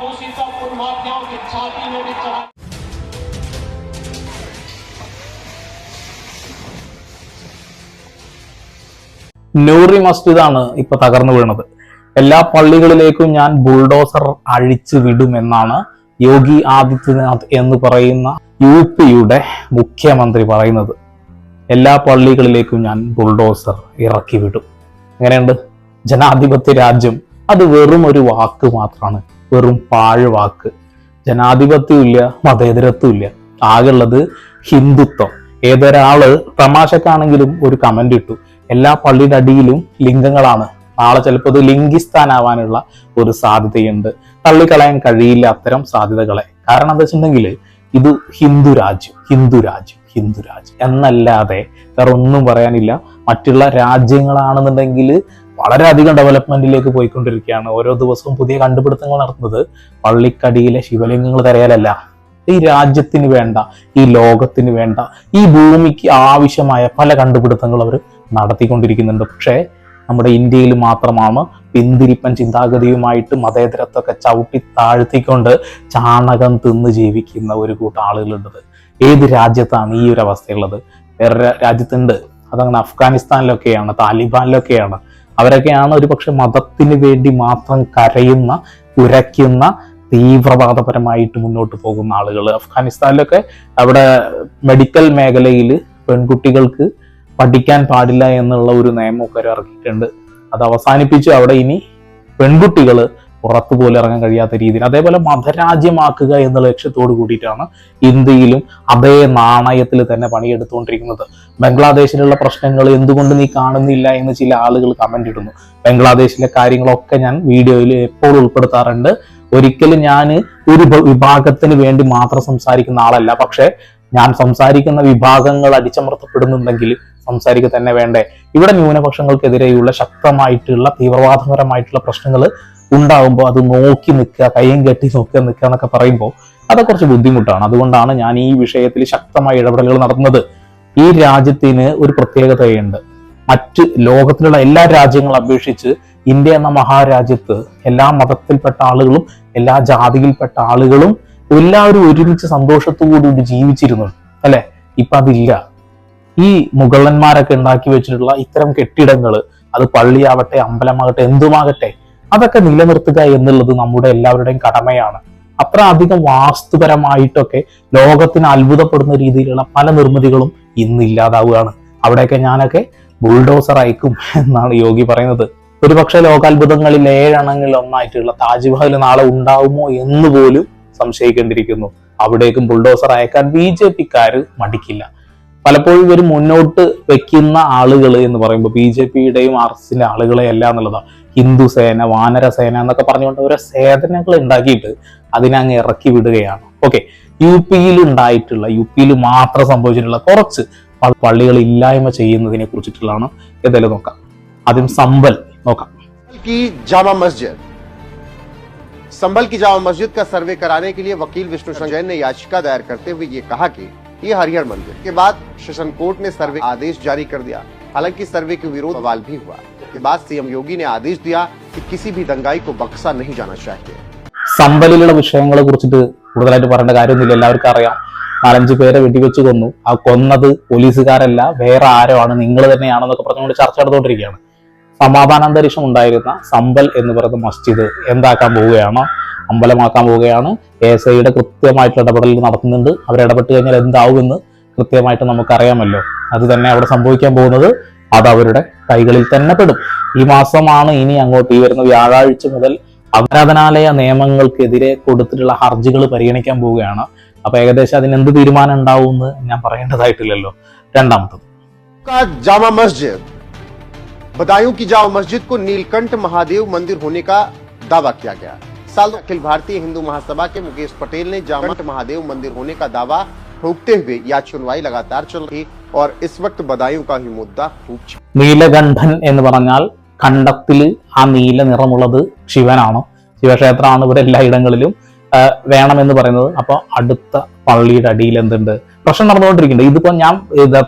दूषितों उन माफियाओं की छाती में भी चढ़ा। നൂറി മസ്ജിദാണ് ഇപ്പൊ തകർന്നു വീണത്. എല്ലാ പള്ളികളിലേക്കും ഞാൻ ബുൾഡോസർ അഴിച്ചു വിടുമെന്നാണ് യോഗി ആദിത്യനാഥ് എന്ന് പറയുന്ന UP-യുടെ മുഖ്യമന്ത്രി പറയുന്നത്. എല്ലാ പള്ളികളിലേക്കും ഞാൻ ബുൾഡോസർ ഇറക്കി വിടും. എങ്ങനെയുണ്ട്? ജനാധിപത്യ രാജ്യം അത് വെറും ഒരു വാക്ക് മാത്രമാണ്, വെറും പാഴ് വാക്ക്. ജനാധിപത്യം ഇല്ല, മതേതരത്വം ഇല്ല, ആകെയുള്ളത് ഹിന്ദുത്വം. ഏതൊരാള് തമാശക്കാണെങ്കിലും ഒരു കമന്റ് ഇട്ടു, എല്ലാ പള്ളിയുടെ അടിയിലും ലിംഗങ്ങളാണ്, നാളെ ചിലപ്പോൾ ഇത് ലിംഗിസ്ഥാനാവാനുള്ള ഒരു സാധ്യതയുണ്ട്. തള്ളിക്കളയാൻ കഴിയില്ല അത്തരം സാധ്യതകളെ. കാരണം എന്താ വെച്ചിട്ടുണ്ടെങ്കിൽ ഇത് ഹിന്ദു രാജ്യം എന്നല്ലാതെ വേറെ ഒന്നും പറയാനില്ല. മറ്റുള്ള രാജ്യങ്ങളാണെന്നുണ്ടെങ്കിൽ വളരെയധികം ഡെവലപ്മെന്റിലേക്ക് പോയിക്കൊണ്ടിരിക്കുകയാണ്. ഓരോ ദിവസവും പുതിയ കണ്ടുപിടുത്തങ്ങൾ നടത്തുന്നത് പള്ളിക്കടിയിലെ ശിവലിംഗങ്ങൾ തിരയലല്ല. ഈ രാജ്യത്തിന് വേണ്ട, ഈ ലോകത്തിന് വേണ്ട, ഈ ഭൂമിക്ക് ആവശ്യമായ പല കണ്ടുപിടുത്തങ്ങൾ അവർ നടത്തിക്കൊണ്ടിരിക്കുന്നുണ്ട്. പക്ഷേ നമ്മുടെ ഇന്ത്യയിൽ മാത്രമാണ് പിന്തിരിപ്പൻ ചിന്താഗതിയുമായിട്ട് മതേതരത്വമൊക്കെ ചവിട്ടി താഴ്ത്തിക്കൊണ്ട് ചാണകം തിന്ന് ജീവിക്കുന്ന ഒരു കൂട്ടം ആളുകളുള്ളത്. ഏത് രാജ്യത്താണ് ഈ ഒരു അവസ്ഥയുള്ളത്? വേറെ രാജ്യത്തുണ്ട്. അതങ്ങനെ അഫ്ഗാനിസ്ഥാനിലൊക്കെയാണ്, താലിബാനിലൊക്കെയാണ്. അവരൊക്കെയാണ് ഒരു പക്ഷെ മതത്തിന് വേണ്ടി മാത്രം കരയുന്ന, ഉരയ്ക്കുന്ന, തീവ്രവാദപരമായിട്ട് മുന്നോട്ട് പോകുന്ന ആളുകൾ. അഫ്ഗാനിസ്ഥാനിലൊക്കെ അവിടെ മെഡിക്കൽ മേഖലയിൽ പെൺകുട്ടികൾക്ക് പഠിക്കാൻ പാടില്ല എന്നുള്ള ഒരു നിയമമൊക്കെ ഇറക്കിയിട്ടുണ്ട്. അത് അവസാനിപ്പിച്ച് അവിടെ ഇനി പെൺകുട്ടികൾ പുറത്തു പോലും ഇറങ്ങാൻ കഴിയാത്ത രീതിയിൽ, അതേപോലെ മതരാജ്യമാക്കുക എന്നുള്ള ലക്ഷ്യത്തോട് കൂടിയിട്ടാണ് ഇന്ത്യയിലും അതേ നാണയത്തിൽ തന്നെ പണിയെടുത്തുകൊണ്ടിരിക്കുന്നത്. ബംഗ്ലാദേശിലുള്ള പ്രശ്നങ്ങൾ എന്തുകൊണ്ട് നീ കാണുന്നില്ല എന്ന് ചില ആളുകൾ കമന്റ് ഇടുന്നു. ബംഗ്ലാദേശിലെ കാര്യങ്ങളൊക്കെ ഞാൻ വീഡിയോയിൽ എപ്പോഴും ഉൾപ്പെടുത്താറുണ്ട്. ഒരിക്കലും ഞാൻ ഒരു വിഭാഗത്തിന് വേണ്ടി മാത്രം സംസാരിക്കുന്ന ആളല്ല. പക്ഷെ ഞാൻ സംസാരിക്കുന്ന വിഭാഗങ്ങൾ അടിച്ചമർത്തപ്പെടുന്നുണ്ടെങ്കിൽ സംസാരിക്കുക തന്നെ വേണ്ടേ? ഇവിടെ ന്യൂനപക്ഷങ്ങൾക്കെതിരെയുള്ള ശക്തമായിട്ടുള്ള തീവ്രവാദപരമായിട്ടുള്ള പ്രശ്നങ്ങൾ ഉണ്ടാകുമ്പോൾ അത് നോക്കി നിൽക്കുക, കയ്യും കെട്ടി നോക്കി നിൽക്കുക എന്നൊക്കെ പറയുമ്പോൾ അത് കുറച്ച് ബുദ്ധിമുട്ടാണ്. അതുകൊണ്ടാണ് ഞാൻ ഈ വിഷയത്തിൽ ശക്തമായ ഇടപെടലുകൾ നടത്തുന്നത്. ഈ രാജ്യത്തിന് ഒരു പ്രത്യേകതയുണ്ട്. മറ്റ് ലോകത്തിലുള്ള എല്ലാ രാജ്യങ്ങളും അപേക്ഷിച്ച് ഇന്ത്യ എന്ന മഹാരാജ്യത്ത് എല്ലാ മതത്തിൽപ്പെട്ട ആളുകളും എല്ലാ ജാതിയിൽപ്പെട്ട ആളുകളും എല്ലാവരും ഒരുമിച്ച് സന്തോഷത്തോടുകൂടി ജീവിച്ചിരുന്നു, അല്ലെ? ഇപ്പൊ അതില്ല. ഈ മുഗളന്മാരൊക്കെ ഉണ്ടാക്കി വെച്ചിട്ടുള്ള ഇത്തരം കെട്ടിടങ്ങൾ, അത് പള്ളിയാവട്ടെ, അമ്പലമാകട്ടെ, എന്തുമാകട്ടെ, അതൊക്കെ നിലനിർത്തുക എന്നുള്ളത് നമ്മുടെ എല്ലാവരുടെയും കടമയാണ്. അത്ര അധികം വാസ്തുപരമായിട്ടൊക്കെ ലോകത്തിന് അത്ഭുതപ്പെടുന്ന രീതിയിലുള്ള പല നിർമ്മിതികളും ഇന്ന് ഇല്ലാതാവുകയാണ്. അവിടെയൊക്കെ ഞാനൊക്കെ ബുൾഡോസർ അയക്കും എന്നാണ് യോഗി പറയുന്നത്. ഒരുപക്ഷെ ലോകാത്ഭുതങ്ങളിൽ 7 എണ്ണങ്ങളിൽ ഒന്നായിട്ടുള്ള താജ്മഹൽ നാളെ ഉണ്ടാവുമോ എന്ന് പോലും സംശയിക്കേണ്ടിയിരിക്കുന്നു. അവിടേക്കും ബുൾഡോസർ അയക്കാൻ BJP-ക്കാര് മടിക്കില്ല. പലപ്പോഴും ഇവർ മുന്നോട്ട് വെക്കുന്ന ആളുകൾ എന്ന് പറയുമ്പോൾ BJP-യുടെയും RSSന്റെ ആളുകളെ അല്ല എന്നുള്ളതാണ്. ഹിന്ദു സേന, വാനര സേന എന്നൊക്കെ പറഞ്ഞുകൊണ്ട് ഓരോ സേനകൾ ഉണ്ടാക്കിയിട്ട് അതിനെ അങ്ങ് ഇറക്കി വിടുകയാണ്. ഓക്കെ, UP-യിൽ മാത്രം സംഭവിച്ചിട്ടുള്ള കുറച്ച് പള്ളികൾ ഇല്ലായ്മ ചെയ്യുന്നതിനെ കുറിച്ചിട്ടുള്ളതാണ് ഏതായാലും നോക്കാം. ആദ്യം സംബൽ നോക്കാം. संभल की जामा मस्जिद का सर्वे कराने के लिए वकील विष्णु जैन ने याचिका दायर करते हुए ये कहा कि ये हरिहर मंदिर के बाद सेशन कोर्ट ने सर्वे आदेश जारी कर दिया। हालांकि सर्वे के विरोध सवाल भी हुआ। इसके बाद CM योगी ने आदेश दिया कि किसी भी दंगाई को बख्शा नहीं जाना चाहिए। സംബലിലുള്ള വിഷയങ്ങളെ കുറിച്ചിട്ട് കൂടുതലായിട്ട് പറയേണ്ട കാര്യമൊന്നുമില്ല, എല്ലാവർക്കും അറിയാം. 4-5 പേരെ വെടിവെച്ച് കൊന്നു. ആ കൊന്നത് പോലീസുകാരല്ല, വേറെ ആരോ ആണ്, നിങ്ങൾ തന്നെയാണെന്നൊക്കെ പറഞ്ഞുകൊണ്ട് ചർച്ച നടന്നുകൊണ്ടിരിക്കുകയാണ്. സമാധാനാന്തരീക്ഷം ഉണ്ടായിരുന്ന സംബൽ എന്ന് പറയുന്ന മസ്ജിദ് എന്താക്കാൻ പോവുകയാണ്? അമ്പലമാക്കാൻ പോവുകയാണ്. ASIയുടെ കൃത്യമായിട്ടുള്ള ഇടപെടൽ നടത്തുന്നുണ്ട്. അവരിടപെട്ട് കഴിഞ്ഞാൽ എന്താവുമെന്ന് കൃത്യമായിട്ട് നമുക്കറിയാമല്ലോ. അത് തന്നെ അവിടെ സംഭവിക്കാൻ പോകുന്നത്. അത് അവരുടെ കൈകളിൽ തന്നെ പെടും. ഈ മാസമാണ് ഇനി അങ്ങോട്ട്, ഈ വരുന്ന വ്യാഴാഴ്ച മുതൽ ആരാധനാലയ നിയമങ്ങൾക്കെതിരെ കൊടുത്തിട്ടുള്ള ഹർജികൾ പരിഗണിക്കാൻ പോവുകയാണ്. അപ്പൊ ഏകദേശം അതിന് എന്ത് തീരുമാനം ഉണ്ടാവും എന്ന് ഞാൻ പറയേണ്ടതായിട്ടില്ലല്ലോ. രണ്ടാമത്തത് जामा मस्जिद, बदायूं की जामा मस्जिद को नीलकंठ महादेव मंदिर होने का दावा किया गया। साल अखिल भारतीय हिंदू महासभा के मुकेश पटेल ने जामा महादेव मंदिर होने का दावा ठोकते हुए याचिका सुनवाई लगातार चल रही और इस वक्त बदायूं का ही मुद्दा खूब നീലകണ്ഠൻ എന്ന് പറഞ്ഞാൽ കണ്ടത്തിൽ ആ നീല നിറമുള്ളത് ശിവനാണ്. ശിവക്ഷേത്രമാണ് ഇവിടെ എല്ലായിടങ്ങളിലും വേണമെന്ന് പറയുന്നത്. അപ്പൊ അടുത്ത പള്ളിയുടെ അടിയിൽ എന്തുണ്ട്? പ്രശ്നം നടന്നുകൊണ്ടിരിക്കുന്നുണ്ട്. ഇതിപ്പോ ഞാൻ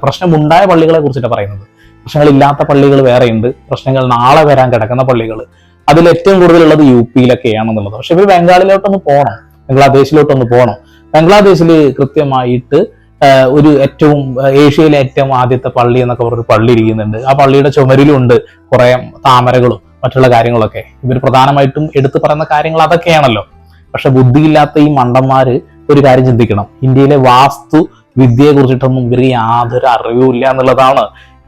പ്രശ്നമുണ്ടായ പള്ളികളെ കുറിച്ചിട്ടാണ് പറയുന്നത്. പ്രശ്നങ്ങളില്ലാത്ത പള്ളികൾ വേറെയുണ്ട്, പ്രശ്നങ്ങൾ നാളെ വരാൻ കിടക്കുന്ന പള്ളികൾ. അതിൽ ഏറ്റവും കൂടുതലുള്ളത് UP-യിലൊക്കെയാണെന്നുള്ളത്. പക്ഷെ ഇവർ ബംഗാളിലോട്ടൊന്ന് പോകണം, ബംഗ്ലാദേശിലോട്ടൊന്ന് പോകണം. ബംഗ്ലാദേശിൽ കൃത്യമായിട്ട് ഒരു ഏറ്റവും ഏഷ്യയിലെ ഏറ്റവും ആദ്യത്തെ പള്ളി എന്നൊക്കെ പറഞ്ഞൊരു പള്ളി ഇരിക്കുന്നുണ്ട്. ആ പള്ളിയുടെ ചുമരിലുണ്ട് കുറെ താമരകളും മറ്റുള്ള കാര്യങ്ങളൊക്കെ. ഇവർ പ്രധാനമായിട്ടും എടുത്തു പറയുന്ന കാര്യങ്ങൾ അതൊക്കെയാണല്ലോ. പക്ഷെ ബുദ്ധിയില്ലാത്ത ഈ മണ്ടന്മാര് ഒരു കാര്യം ചിന്തിക്കണം, ഇന്ത്യയിലെ വാസ്തു വിദ്യയെ കുറിച്ചിട്ടൊന്നും ഇവർ യാതൊരു അറിവും ഇല്ല എന്നുള്ളതാണ്.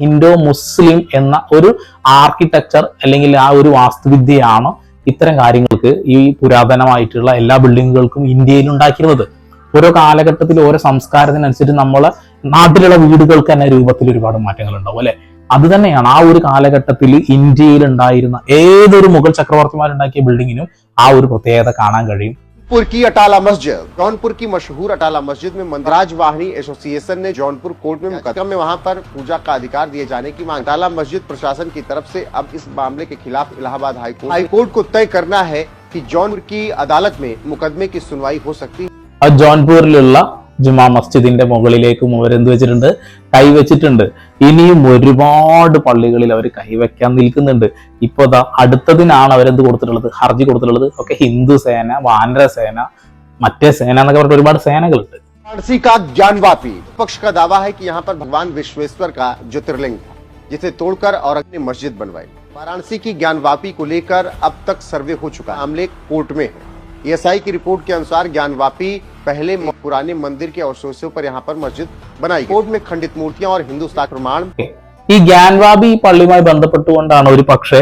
ഇൻഡോ മുസ്ലിം എന്ന ഒരു ആർക്കിടെക്ചർ അല്ലെങ്കിൽ ആ ഒരു വാസ്തുവിദ്യയാണ് ഇത്തരം കാര്യങ്ങൾക്ക് ഈ പുരാതനമായിട്ടുള്ള എല്ലാ ബിൽഡിങ്ങുകൾക്കും ഇന്ത്യയിൽ ഉണ്ടാക്കിയിരുന്നത്. ഓരോ കാലഘട്ടത്തിൽ ഓരോ സംസ്കാരത്തിനനുസരിച്ച് നമ്മളെ നാട്ടിലുള്ള വീടുകൾക്ക് തന്നെ രൂപത്തിൽ ഒരുപാട് മാറ്റങ്ങൾ ഉണ്ടാവും അല്ലെ. അത് തന്നെയാണ് ആ ഒരു കാലഘട്ടത്തിൽ ഇന്ത്യയിൽ ഉണ്ടായിരുന്ന ഏതൊരു മുഗൾ ചക്രവർത്തിമാരുണ്ടാക്കിയ ബിൽഡിങ്ങിനും ആ ഒരു പ്രത്യേകത കാണാൻ കഴിയും. जौनपुर की अटाला मस्जिद, जौनपुर की मशहूर अटाला मस्जिद में मंदिराज वाहिनी एसोसिएशन ने जौनपुर कोर्ट में मुकदमे में वहां पर पूजा का अधिकार दिए जाने की मांग। अटाला मस्जिद प्रशासन की तरफ से अब इस मामले के खिलाफ इलाहाबाद हाईकोर्ट को तय करना है कि जौनपुर की अदालत में मुकदमे की सुनवाई हो सकती है. ജോൺപൂരിലുള്ള ജുമാ മസ്ജിദിന്റെ മുകളിലേക്കും അവരെന്ത് വെച്ചിട്ടുണ്ട്, കൈവച്ചിട്ടുണ്ട്. ഇനിയും ഒരുപാട് പള്ളികളിൽ അവർ കൈവയ്ക്കാൻ നിൽക്കുന്നുണ്ട്. ഇപ്പൊ അടുത്തതിനാണ് അവരെന്ത് കൊടുത്തിട്ടുള്ളത്, ഹർജി കൊടുത്തിട്ടുള്ളത്. ഒക്കെ ഹിന്ദു സേന, വാനരസേന, മറ്റേ സേന എന്നൊക്കെ പറഞ്ഞിട്ട് ഒരുപാട് സേനകളുണ്ട്. वाराणसी का ज्ञानवापी पक्ष का दावा है कि यहाँ पर भगवान विश्वेश्वर का ज्योतिर्लिंग था, जिसे तोड़कर और अपनी मस्जिद बनवाई. वाराणसी की ज्ञानवापी को लेकर अब तक सर्वे हो चुका है, मामले कोर्ट में है. ESI की रिपोर्ट के अनुसार ज्ञानवापी पहले पुराने मंदिर के अवशेषों पर यहाँ पर मस्जिद बनाई. कोर्ट में खंडित मूर्तियां और हिंदुस्तान प्रमाण. ഈ ഗ്യാൻവാബി പള്ളിയുമായി ബന്ധപ്പെട്ടുകൊണ്ടാണ് ഒരു പക്ഷേ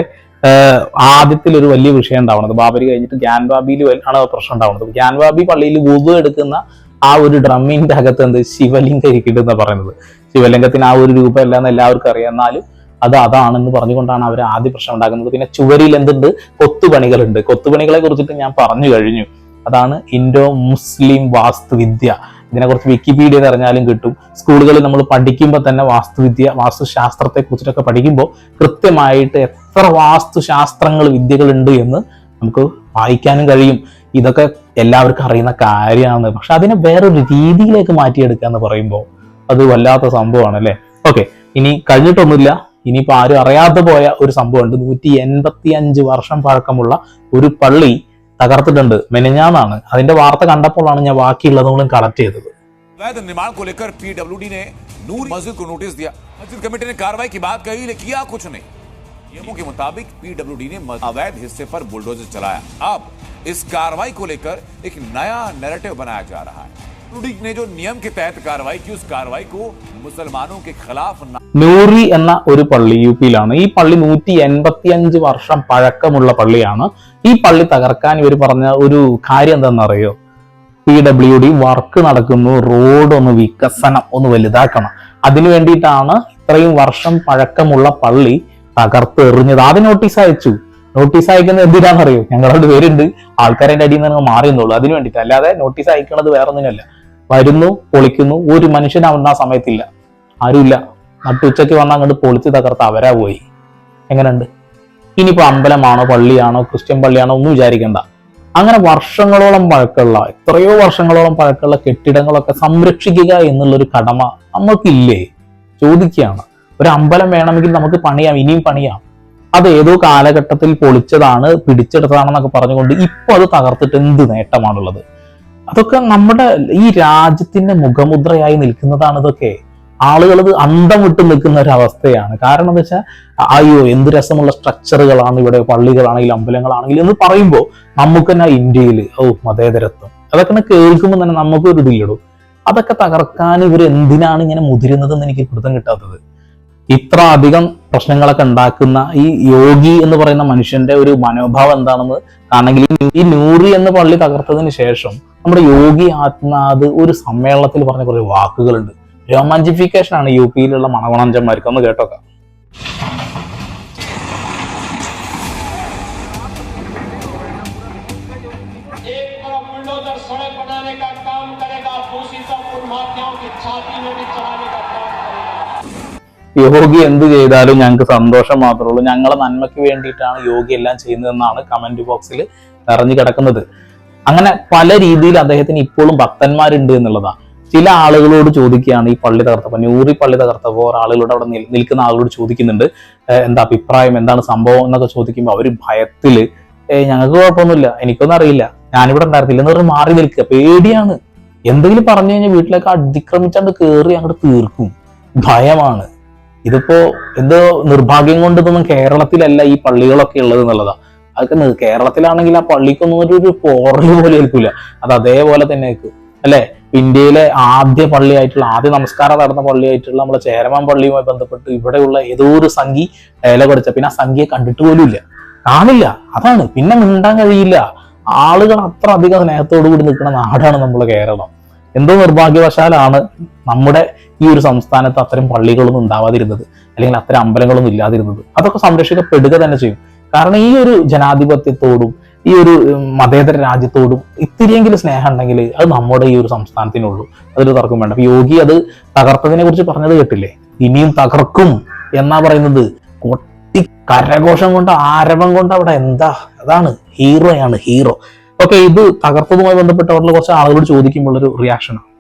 ആദ്യത്തിൽ ഒരു വലിയ വിഷയം ഉണ്ടാവുന്നത്. ബാബരി കഴിഞ്ഞിട്ട് ഗ്യാൻവാബിയിൽ ആണ് പ്രശ്നം ഉണ്ടാവുന്നത്. ഗ്യാൻവാബി പള്ളിയിൽ വുദു എടുക്കുന്ന ആ ഒരു ഡ്രമ്മിന്റെ അകത്ത് എന്ത് ശിവലിംഗം ഇരിക്കട്ടെന്ന് പറയുന്നത്. ശിവലിംഗത്തിന് ആ ഒരു രൂപം അല്ലാന്ന് എല്ലാവർക്കും അറിയാം. എന്നാലും അതാണെന്ന് പറഞ്ഞുകൊണ്ടാണ് അവർ ആദ്യ പ്രശ്നം ഉണ്ടാക്കുന്നത്. പിന്നെ ചുവരിൽ എന്തുണ്ട്, കൊത്തുപണികളുണ്ട്. കൊത്തുപണികളെ കുറിച്ചിട്ട് ഞാൻ പറഞ്ഞു കഴിഞ്ഞു. അതാണ് ഇൻഡോ മുസ്ലിം വാസ്തുവിദ്യ. ഇതിനെക്കുറിച്ച് വിക്കിപീഡിയ അറിഞ്ഞാലും കിട്ടും. സ്കൂളുകളിൽ നമ്മൾ പഠിക്കുമ്പോൾ തന്നെ വാസ്തുവിദ്യ, വാസ്തുശാസ്ത്രത്തെ കുറിച്ചിട്ടൊക്കെ പഠിക്കുമ്പോൾ കൃത്യമായിട്ട് എത്ര വാസ്തുശാസ്ത്രങ്ങൾ വിദ്യകളുണ്ട് എന്ന് നമുക്ക് വായിക്കാനും കഴിയും. ഇതൊക്കെ എല്ലാവർക്കും അറിയുന്ന കാര്യമാണ്. പക്ഷെ അതിനെ വേറൊരു രീതിയിലേക്ക് മാറ്റിയെടുക്കുക എന്ന് പറയുമ്പോൾ അത് വല്ലാത്ത സംഭവമാണ് അല്ലെ. ഓക്കെ, ഇനി കഴിഞ്ഞിട്ടൊന്നുമില്ല. ഇനിയിപ്പോൾ ആരും അറിയാതെ പോയ ഒരു സംഭവമുണ്ട്. 185 വർഷം പഴക്കമുള്ള ഒരു പള്ളി തകർത്തിട്ടുണ്ട്. മെനഞ്ഞാന്നാണ്. അതിന്റെ വാർത്ത കണ്ടപ്പോഴാണ് ഞാൻ ബാക്കിയുള്ളതും കളക്ട് ചെയ്തത്. अवैध निर्माण को लेकर PWD ने नूर मस्जिद को नोटिस दिया. मस्जिद कमेटी ने कार्रवाई की बात कही लेकिन किया कुछ नहीं. नियमों के मुताबिक PWD ने अवैध हिस्से पर बुलडोजर चलाया. अब इस कार्रवाई को लेकर एक नया नैरेटिव बनाया जा रहा है. PWD ने जो नियम के तहत कार्रवाई की, उस कार्रवाई को मुसलमानों के खिलाफ. നൂറി എന്ന ഒരു പള്ളി UP-യിലാണ്. ഈ പള്ളി 185 വർഷം പഴക്കമുള്ള പള്ളിയാണ്. ഈ പള്ളി തകർക്കാൻ ഇവർ പറഞ്ഞ ഒരു കാര്യം എന്താണെന്നറിയോ? PWD വർക്ക് നടക്കുന്നു, റോഡ് ഒന്ന് വികസനം ഒന്ന് വലുതാക്കണം. അതിനു വേണ്ടിയിട്ടാണ് ഇത്രയും വർഷം പഴക്കമുള്ള പള്ളി തകർത്തെറിഞ്ഞത്. ആദ്യം നോട്ടീസ് അയച്ചു. നോട്ടീസ് അയക്കുന്നത് എന്തിനാണെന്നറിയോ? ഞങ്ങളോട് പേരുണ്ട്, ആൾക്കാരുടെ അടിയിൽ നിന്ന് മാറിയെന്നുള്ളൂ. അതിനു വേണ്ടിയിട്ട്. അല്ലാതെ നോട്ടീസ് അയക്കുന്നത് വേറെ ഒന്നിനല്ല. വരുന്നു, പൊളിക്കുന്നു. ഒരു മനുഷ്യനാവുന്ന ആ സമയത്തില്ല, ആരുമില്ല. നട്ടുച്ചയ്ക്ക് വന്ന് അങ്ങോട്ട് പൊളിച്ച് തകർത്ത് അവരാ പോയി. എങ്ങനെയുണ്ട്? ഇനിയിപ്പോ അമ്പലമാണോ പള്ളിയാണോ ക്രിസ്ത്യൻ പള്ളിയാണോ ഒന്നും വിചാരിക്കണ്ട. അങ്ങനെ വർഷങ്ങളോളം പഴക്കമുള്ള, എത്രയോ വർഷങ്ങളോളം പഴക്കമുള്ള കെട്ടിടങ്ങളൊക്കെ സംരക്ഷിക്കുക എന്നുള്ളൊരു കടമ നമുക്കില്ലേ? ചോദിക്കുകയാണ്. ഒരു അമ്പലം വേണമെങ്കിൽ നമുക്ക് പണിയാം, ഇനിയും പണിയാം. അത് ഏതോ കാലഘട്ടത്തിൽ പൊളിച്ചതാണ്, പിടിച്ചെടുത്തതാണെന്നൊക്കെ പറഞ്ഞുകൊണ്ട് ഇപ്പൊ അത് തകർത്തിട്ട് എന്ത് നേട്ടമാണുള്ളത്? അതൊക്കെ നമ്മുടെ ഈ രാജ്യത്തിന്റെ മുഖമുദ്രയായി നിൽക്കുന്നതാണ്. ഇതൊക്കെ ആളുകൾ അന്തം വിട്ട് നിൽക്കുന്ന ഒരു അവസ്ഥയാണ്. കാരണം എന്താ വെച്ചാൽ, അയ്യോ എന്ത് രസമുള്ള സ്ട്രക്ചറുകളാണ് ഇവിടെ, പള്ളികളാണെങ്കിലും അമ്പലങ്ങളാണെങ്കിലും എന്ന് പറയുമ്പോൾ നമുക്ക് തന്നെ ഇന്ത്യയിൽ മതേതരത്വം അതൊക്കെ കേൾക്കുമ്പോൾ തന്നെ നമുക്കൊരു ഇതിലിടും. അതൊക്കെ തകർക്കാൻ ഇവർ എന്തിനാണ് ഇങ്ങനെ മുതിരുന്നതെന്ന് എനിക്ക് പിടുത്തം കിട്ടാത്തത്. ഇത്ര അധികം പ്രശ്നങ്ങളൊക്കെ ഉണ്ടാക്കുന്ന ഈ യോഗി എന്ന് പറയുന്ന മനുഷ്യന്റെ ഒരു മനോഭാവം എന്താണെന്ന് കാണണമെങ്കിൽ ഈ നൂറി എന്ന പള്ളി തകർത്തതിന് ശേഷം നമ്മുടെ യോഗി ആദിത്യനാഥ് ഒരു സമ്മേളനത്തിൽ പറഞ്ഞ കുറേ വാക്കുകളുണ്ട്. രോമാഞ്ചിഫിക്കേഷൻ ആണ് UP-യിലുള്ള മണവണഞ്ചന്മാർക്ക്. ഒന്ന് കേട്ടോക്കാം. एक तरफ बुलडोजर सड़क बनाने का काम करेगा, दूसरी तरफ उन माफियाओं की छाती में भी चलाने का काम करेगा. യോഗി എന്ത് ചെയ്താലും ഞങ്ങൾക്ക് സന്തോഷം മാത്രമേ ഉള്ളൂ. ഞങ്ങളെ നന്മയ്ക്ക് വേണ്ടിയിട്ടാണ് യോഗി എല്ലാം ചെയ്യുന്നതെന്നാണ് കമന്റ് ബോക്സിൽ നിറഞ്ഞു കിടക്കുന്നത്. അങ്ങനെ പല രീതിയിൽ അദ്ദേഹത്തിന് ഇപ്പോഴും ഭക്തന്മാരുണ്ട് എന്നുള്ളതാണ്. ചില ആളുകളോട് ചോദിക്കുകയാണ് ഈ പള്ളി തകർത്തപ്പോൾ, നൂറി പള്ളി തകർത്തപ്പോൾ ആളുകളോട് അവിടെ നിൽക്കുന്ന ആളുകളോട് ചോദിക്കുന്നുണ്ട് എന്താ അഭിപ്രായം, എന്താണ് സംഭവം എന്നൊക്കെ ചോദിക്കുമ്പോൾ അവർ ഭയത്തില് ഞങ്ങൾക്ക് കുഴപ്പമൊന്നുമില്ല, എനിക്കൊന്നും അറിയില്ല, ഞാനിവിടെ ഉണ്ടായിരുന്നില്ല എന്ന് പറഞ്ഞ് മാറി നിൽക്കുക. പേടിയാണ്. എന്തെങ്കിലും പറഞ്ഞു കഴിഞ്ഞാൽ വീട്ടിലേക്ക് അതിക്രമിച്ചാണ്ട് കയറി അങ്ങോട്ട് തീർക്കും. ഭയമാണ്. ഇതിപ്പോ എന്തോ നിർഭാഗ്യം കൊണ്ട് ഇതൊന്നും കേരളത്തിലല്ല ഈ പള്ളികളൊക്കെ ഉള്ളത് എന്നുള്ളതാ. അതൊക്കെ കേരളത്തിലാണെങ്കിൽ ആ പള്ളിക്കൊന്നും ഒരു പോറൽ പോലെ ഏൽക്കൂല, അത് അതേപോലെ തന്നെ ഏൽക്കും അല്ലെ. ഇന്ത്യയിലെ ആദ്യ പള്ളിയായിട്ടുള്ള, ആദ്യ നമസ്കാരം നടന്ന പള്ളിയായിട്ടുള്ള നമ്മളെ ചേരമാൻ പള്ളിയുമായി ബന്ധപ്പെട്ട് ഇവിടെയുള്ള ഏതോ ഒരു സംഘി ഡയലോഗ് അടിച്ച, പിന്നെ ആ സംഖ്യയെ കണ്ടിട്ട് പോലും ഇല്ല, കാണില്ല. അതാണ്, പിന്നെ മിണ്ടാൻ കഴിയില്ല. ആളുകൾ അത്ര അധികം സ്നേഹത്തോടു കൂടി നിൽക്കുന്ന നാടാണ് നമ്മളെ കേരളം. എന്തോ നിർഭാഗ്യവശാലാണ് നമ്മുടെ ഈ ഒരു സംസ്ഥാനത്ത് അത്തരം പള്ളികളൊന്നും ഉണ്ടാവാതിരുന്നത്, അല്ലെങ്കിൽ അത്തരം അമ്പലങ്ങളൊന്നും ഇല്ലാതിരുന്നത്. അതൊക്കെ സംരക്ഷിക്കപ്പെടുക തന്നെ ചെയ്യും. കാരണം ഈ ഒരു ജനാധിപത്യത്തോടും ഈ ഒരു മതേതര രാജ്യത്തോടും ഇത്തിരിയെങ്കിലും സ്നേഹം ഉണ്ടെങ്കിൽ അത് നമ്മുടെ ഈ ഒരു സംസ്ഥാനത്തിനുള്ളൂ. അതൊരു തർക്കം വേണ്ട. അപ്പൊ യോഗി അത് തകർത്തതിനെ കുറിച്ച് പറഞ്ഞത് കേട്ടില്ലേ, ഇനിയും തകർക്കും എന്നാ പറയുന്നത്. കൊട്ടി കരഘോഷം കൊണ്ട്, ആരവം കൊണ്ട് അവിടെ എന്താ, അതാണ് ഹീറോയാണ്, ഹീറോ. ഓക്കെ, ഇത് തകർത്തതുമായി ബന്ധപ്പെട്ട് അവരുടെ കുറച്ച് ആളുകളോട് ചോദിക്കുമ്പോൾ ഒരു റിയാക്ഷനാണ്.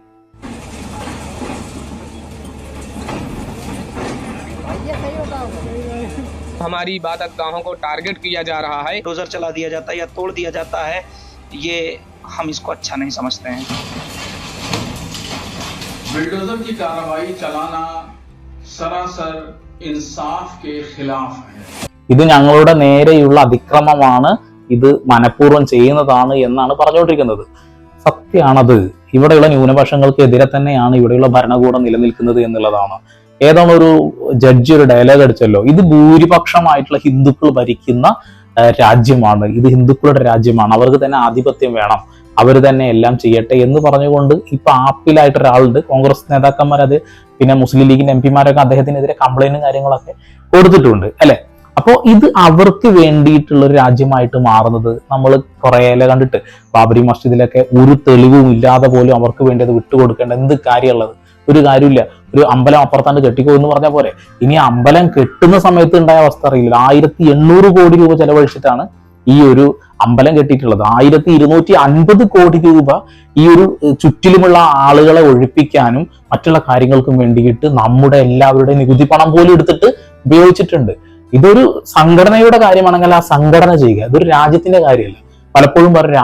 हमारी इबादत गाहों को टारगेट किया जा रहा है, डोजर चला दिया जाता है या तोड़ दिया जाता है, ये हम इसको अच्छा नहीं समझते हैं। बुलडोजर की कार्रवाई चलाना सरासर इंसाफ के खिलाफ है. ഇത് ഞങ്ങളുടെ നേരെയുള്ള അതിക്രമമാണ്, ഇത് മനഃപൂർവ്വം ചെയ്യുന്നതാണ് എന്നാണ് പറഞ്ഞുകൊണ്ടിരിക്കുന്നത്. സത്യമാണത്. ഇവിടെയുള്ള ന്യൂനപക്ഷങ്ങൾക്കെതിരെ തന്നെയാണ് ഇവിടെയുള്ള ഭരണകൂടം നിലനിൽക്കുന്നത് എന്നുള്ളതാണ്. ഏതാണ് ഒരു ജഡ്ജി ഒരു ഡയലോഗ് അടിച്ചല്ലോ, ഇത് ഭൂരിപക്ഷമായിട്ടുള്ള ഹിന്ദുക്കൾ ഭരിക്കുന്ന രാജ്യമാണ്, ഇത് ഹിന്ദുക്കളുടെ രാജ്യമാണ്, അവർക്ക് തന്നെ ആധിപത്യം വേണം, അവർ തന്നെ എല്ലാം ചെയ്യട്ടെ എന്ന് പറഞ്ഞുകൊണ്ട് ഇപ്പൊ ആപ്പിലായിട്ട് ഒരാളുണ്ട്. കോൺഗ്രസ് നേതാക്കന്മാർ അത്, പിന്നെ മുസ്ലിം ലീഗിന്റെ MP-മാരൊക്കെ അദ്ദേഹത്തിനെതിരെ കംപ്ലൈന്റും കാര്യങ്ങളൊക്കെ കൊടുത്തിട്ടുണ്ട് അല്ലെ. അപ്പോൾ ഇത് അവർക്ക് വേണ്ടിയിട്ടുള്ള ഒരു രാജ്യമായിട്ട് മാറുന്നത് നമ്മൾ കുറേയേറെ കണ്ടിട്ട്, ബാബരി മസ്ജിദിലൊക്കെ ഒരു തെളിവും ഇല്ലാതെ പോലും അവർക്ക് വേണ്ടി അത് വിട്ടുകൊടുക്കേണ്ട എന്ത് കാര്യമുള്ളത്? ഒരു കാര്യമില്ല. ഒരു അമ്പലം അപ്പുറത്താണ്ട് കെട്ടിക്കോ എന്ന് പറഞ്ഞ പോലെ. ഇനി അമ്പലം കെട്ടുന്ന സമയത്ത് ഉണ്ടായ അവസ്ഥ അറിയില്ല. 1800 കോടി രൂപ ചെലവഴിച്ചിട്ടാണ് ഈ ഒരു അമ്പലം കെട്ടിയിട്ടുള്ളത്. 1250 കോടി രൂപ ഈ ഒരു ചുറ്റിലുമുള്ള ആളുകളെ ഒഴിപ്പിക്കാനും മറ്റുള്ള കാര്യങ്ങൾക്കും വേണ്ടിയിട്ട് നമ്മുടെ എല്ലാവരുടെയും നികുതി പണം പോലും എടുത്തിട്ട് ഉപയോഗിച്ചിട്ടുണ്ട്. ഇതൊരു സംഘടനയുടെ കാര്യമാണെങ്കിൽ ആ സംഘടന ചെയ്യുക. ഇതൊരു രാജ്യത്തിന്റെ കാര്യമല്ല. പലപ്പോഴും പറയും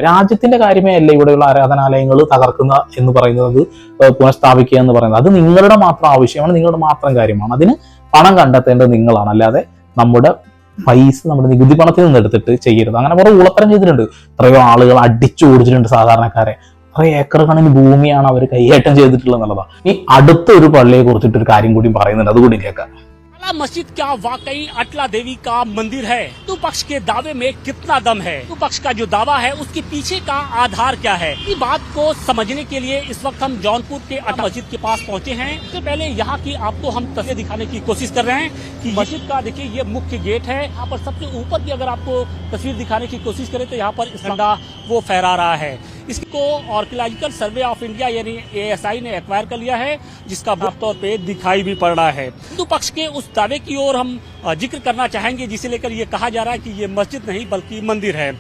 രാജ്യത്തിന്റെ കാര്യമേ അല്ല ഇവിടെയുള്ള ആരാധനാലയങ്ങൾ തകർക്കുന്ന എന്ന് പറയുന്നത്, പുനഃസ്ഥാപിക്കുക എന്ന് പറയുന്നത്. അത് നിങ്ങളുടെ മാത്രം ആവശ്യമാണ്, നിങ്ങളുടെ മാത്രം കാര്യമാണ്. അതിന് പണം കണ്ടെത്തേണ്ടത് നിങ്ങളാണ്, അല്ലാതെ നമ്മുടെ പൈസ, നമ്മുടെ നികുതി പണത്തിൽ നിന്ന് എടുത്തിട്ട് ചെയ്യരുത്. അങ്ങനെ കുറെ ഉളത്തരം ചെയ്തിട്ടുണ്ട്. എത്രയോ ആളുകൾ അടിച്ചു ഓടിച്ചിട്ടുണ്ട് സാധാരണക്കാരെ. കുറെ ഏക്കർ കണക്കിന് ഭൂമിയാണ് അവർ കൈയേറ്റം ചെയ്തിട്ടുള്ളത് എന്നുള്ളതാണ്. ഈ അടുത്തൊരു പള്ളിയെ കുറിച്ചിട്ട് ഒരു കാര്യം കൂടി പറയുന്നുണ്ട്, അതുകൂടി കേൾക്കാം. मस्जिद क्या वाकई अटला देवी का मंदिर है? हिंदू पक्ष के दावे में कितना दम है? हिंदू पक्ष का जो दावा है उसके पीछे का आधार क्या है? इस बात को समझने के लिए इस वक्त हम जौनपुर के अटला मस्जिद के पास पहुंचे हैं। सबसे पहले यहाँ की आपको हम तस्वीर दिखाने की कोशिश कर रहे हैं कि मस्जिद का देखिए ये मुख्य गेट है। यहाँ पर सबसे ऊपर की अगर आपको तस्वीर दिखाने की कोशिश करें तो यहाँ पर इस झंडा वो फहरा रहा है। इसको आर्कियोलॉजिकल सर्वे ऑफ इंडिया यानी ASI ने एक्वायर कर लिया है, जिसका साफ तौर पे दिखाई भी पड़ रहा है। हिंदू पक्ष के उस दावे की ओर हम जिक्र करना चाहेंगे जिसे लेकर ये कहा जा रहा है कि ये मस्जिद नहीं बल्कि मंदिर है।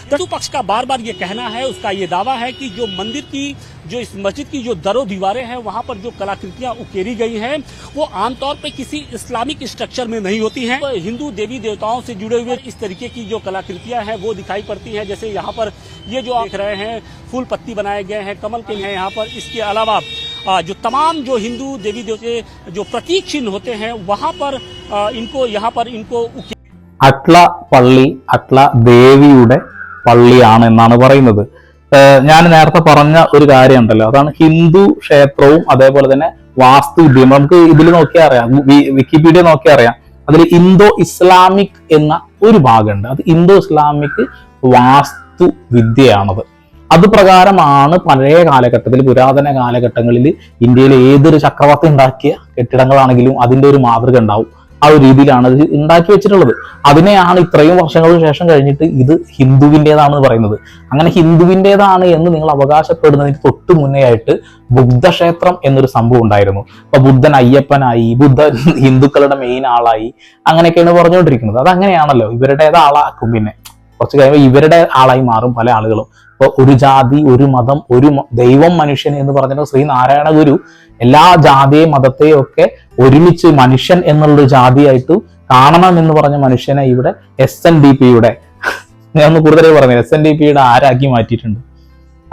हिंदू पक्ष का बार बार ये कहना है, उसका ये दावा है कि जो मंदिर की, जो इस मस्जिद की जो दरों दीवारें हैं वहां पर जो कलाकृतियां उकेरी गई हैं वो आमतौर पर किसी इस्लामिक स्ट्रक्चर में नहीं होती हैं। तो हिंदू देवी देवताओं से जुड़े हुए इस तरीके की जो कलाकृतियां हैं वो दिखाई पड़ती हैं। जैसे यहाँ पर ये जो देख रहे हैं फूल पत्ती बनाए गए हैं, कमल के हैं यहाँ पर। इसके अलावा जो तमाम जो हिंदू देवी देवते जो प्रतीक चिन्ह होते हैं वहां पर इनको यहाँ पर इनको അട്ല പള്ളി അട്ല ദേവിയുടെ പള്ളിയാണ് എന്നാണ് പറയുന്നത്. ഞാൻ നേരത്തെ പറഞ്ഞ ഒരു കാര്യം ഉണ്ടല്ലോ, അതാണ് ഹിന്ദു ക്ഷേത്രവും അതേപോലെ തന്നെ വാസ്തുവിദ്യയും. നമുക്ക് ഇതിൽ നോക്കിയാൽ അറിയാം, വിക്കിപീഡിയ നോക്കിയാൽ അറിയാം, അതിൽ ഇന്തോ ഇസ്ലാമിക് എന്ന ഒരു ഭാഗമുണ്ട്. അത് ഇന്തോ ഇസ്ലാമിക് വാസ്തുവിദ്യയാണത്. അത് പ്രകാരമാണ് പഴയ കാലഘട്ടത്തിൽ, പുരാതന കാലഘട്ടങ്ങളിൽ ഇന്ത്യയിലെ ഏതൊരു ചക്രവർത്തി ഉണ്ടാക്കിയ കെട്ടിടങ്ങളാണെങ്കിലും അതിന്റെ ഒരു മാതൃക ഉണ്ടാവും. ആ ഒരു രീതിയിലാണ് അത് ഉണ്ടാക്കി വെച്ചിട്ടുള്ളത്. അതിനെയാണ് ഇത്രയും വർഷങ്ങൾക്ക് ശേഷം കഴിഞ്ഞിട്ട് ഇത് ഹിന്ദുവിൻ്റെതാണെന്ന് പറയുന്നത്. അങ്ങനെ ഹിന്ദുവിൻ്റെതാണ് എന്ന് നിങ്ങൾ അവകാശപ്പെടുന്നതിന് തൊട്ട് മുന്നേ ആയിട്ട് ബുദ്ധക്ഷേത്രം എന്നൊരു സംഭവം ഉണ്ടായിരുന്നു. അപ്പൊ ബുദ്ധൻ അയ്യപ്പനായി, ബുദ്ധൻ ഹിന്ദുക്കളുടെ മെയിൻ ആളായി, അങ്ങനെയൊക്കെയാണ് പറഞ്ഞുകൊണ്ടിരിക്കുന്നത്. അത് അങ്ങനെയാണല്ലോ, ഇവരുടേത് ആളാക്കും, പിന്നെ കുറച്ച് കഴിയുമ്പോൾ ഇവരുടെ ആളായി മാറും പല ആളുകളും. ഇപ്പൊ ഒരു ജാതി, ഒരു മതം, ഒരു ദൈവം, മനുഷ്യൻ എന്ന് പറഞ്ഞിട്ട് ശ്രീനാരായണ ഗുരു എല്ലാ ജാതിയെയും മതത്തെയും ഒക്കെ ഒരുമിച്ച് മനുഷ്യൻ എന്നുള്ള ജാതിയായിട്ട് കാണണം എന്ന് പറഞ്ഞ മനുഷ്യനെ ഇവിടെ SNDPയുടെ ഞാൻ ഒന്ന് കൂടുതലേ പറഞ്ഞു, SNDPയുടെ ആരാക്കി മാറ്റിയിട്ടുണ്ട്.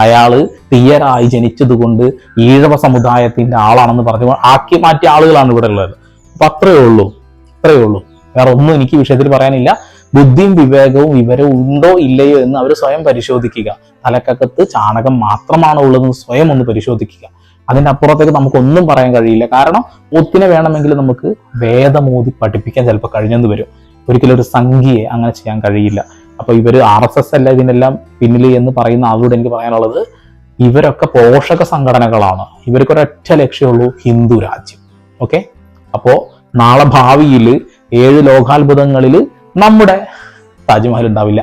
അയാള് തീയരായി ജനിച്ചത് കൊണ്ട് ഈഴവ സമുദായത്തിന്റെ ആളാണെന്ന് പറഞ്ഞു ആക്കി മാറ്റിയ ആളുകളാണ് ഇവിടെ ഉള്ളത്. അപ്പൊ അത്രയേ ഉള്ളൂ. വേറെ ഒന്നും എനിക്ക് വിഷയത്തിൽ പറയാനില്ല. ബുദ്ധിയും വിവേകവും വിവരവും ഉണ്ടോ ഇല്ലയോ എന്ന് അവർ സ്വയം പരിശോധിക്കുക. തലക്കകത്ത് ചാണകം മാത്രമാണോ ഉള്ളതെന്ന് സ്വയം ഒന്ന് പരിശോധിക്കുക. അതിന്റെ അപ്പുറത്തേക്ക് നമുക്കൊന്നും പറയാൻ കഴിയില്ല. കാരണം മുത്തിനെ വേണമെങ്കിൽ നമുക്ക് വേദമോദി പഠിപ്പിക്കാൻ ചിലപ്പോൾ കഴിഞ്ഞെന്ന് വരും. ഒരിക്കലും ഒരു സംഖ്യയെ അങ്ങനെ ചെയ്യാൻ കഴിയില്ല. അപ്പൊ ഇവര് RSS അല്ല ഇതിനെല്ലാം പിന്നിൽ എന്ന് പറയുന്ന ആളോട് എനിക്ക് പറയാനുള്ളത്, ഇവരൊക്കെ പോഷക സംഘടനകളാണ്. ഇവർക്കൊരൊറ്റ ലക്ഷ്യമുള്ളൂ, ഹിന്ദു രാജ്യം. ഓക്കെ, അപ്പോ നാളെ ഭാവിയിൽ 7 ലോകാത്ഭുതങ്ങളിൽ നമ്മുടെ താജ്മഹൽ ഉണ്ടാവില്ല.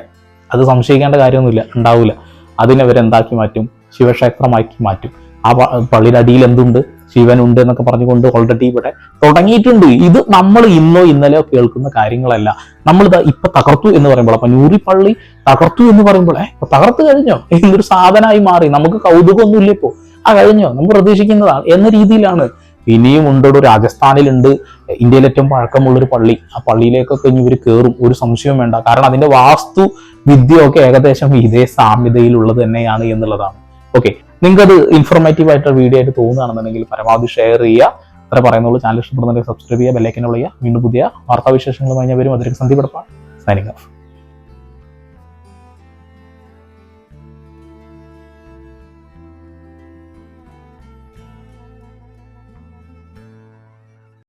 അത് സംശയിക്കേണ്ട കാര്യമൊന്നുമില്ല, ഉണ്ടാവില്ല. അതിനവരെന്താക്കി മാറ്റും? ശിവക്ഷേത്രമാക്കി മാറ്റും. ആ പള്ളിയുടെ അടിയിൽ എന്തുണ്ട്? ശിവനുണ്ട് എന്നൊക്കെ പറഞ്ഞുകൊണ്ട് ഓൾറെഡി ഇവിടെ തുടങ്ങിയിട്ടുണ്ട്. ഇത് നമ്മൾ ഇന്നോ ഇന്നലെയോ കേൾക്കുന്ന കാര്യങ്ങളല്ല. നമ്മൾ ഇപ്പൊ തകർത്തു എന്ന് പറയുമ്പോൾ, അപ്പൊ നൂറി പള്ളി തകർത്തു എന്ന് പറയുമ്പോൾ തകർത്ത് കഴിഞ്ഞോ എന്നൊരു സാധനമായി മാറി. നമുക്ക് കൗതുകമൊന്നുമില്ല ഇപ്പോ. കഴിഞ്ഞോ, നമ്മൾ പ്രതീക്ഷിക്കുന്നതാണ് എന്ന രീതിയിലാണ്. ഇനിയും ഉണ്ടോ, രാജസ്ഥാനിലുണ്ട് ഇന്ത്യയിലെ ഏറ്റവും പഴക്കമുള്ളൊരു പള്ളി. ആ പള്ളിയിലേക്കൊക്കെ ഇനി ഇവർ കയറും, ഒരു സംശയവും വേണ്ട. കാരണം അതിന്റെ വാസ്തു വിദ്യയൊക്കെ ഏകദേശം ഇതേ സാമ്യതയിലുള്ളത് തന്നെയാണ് എന്നുള്ളതാണ്. ഓക്കെ, നിങ്ങൾക്കത് ഇൻഫോർമേറ്റീവ് ആയിട്ടുള്ള വീഡിയോ ആയിട്ട് തോന്നുകയാണെന്നുണ്ടെങ്കിൽ പരമാവധി ഷെയർ ചെയ്യുക. അത്ര പറയുന്നുള്ളൂ. ചാനൽ ഇഷ്ടപ്പെടുന്നുണ്ടെങ്കിൽ സബ്സ്ക്രൈബ് ചെയ്യുക, ബെല്ലൈക്കൻ ഉള്ള ചെയ്യുക. വീണ്ടും പുതിയ വാർത്താവിശേഷങ്ങളുമായി ഞാൻ വരും. അതിലേക്ക് സന്ദീപ് എടപ്പാൾ സൈനിങ് ഓഫ്.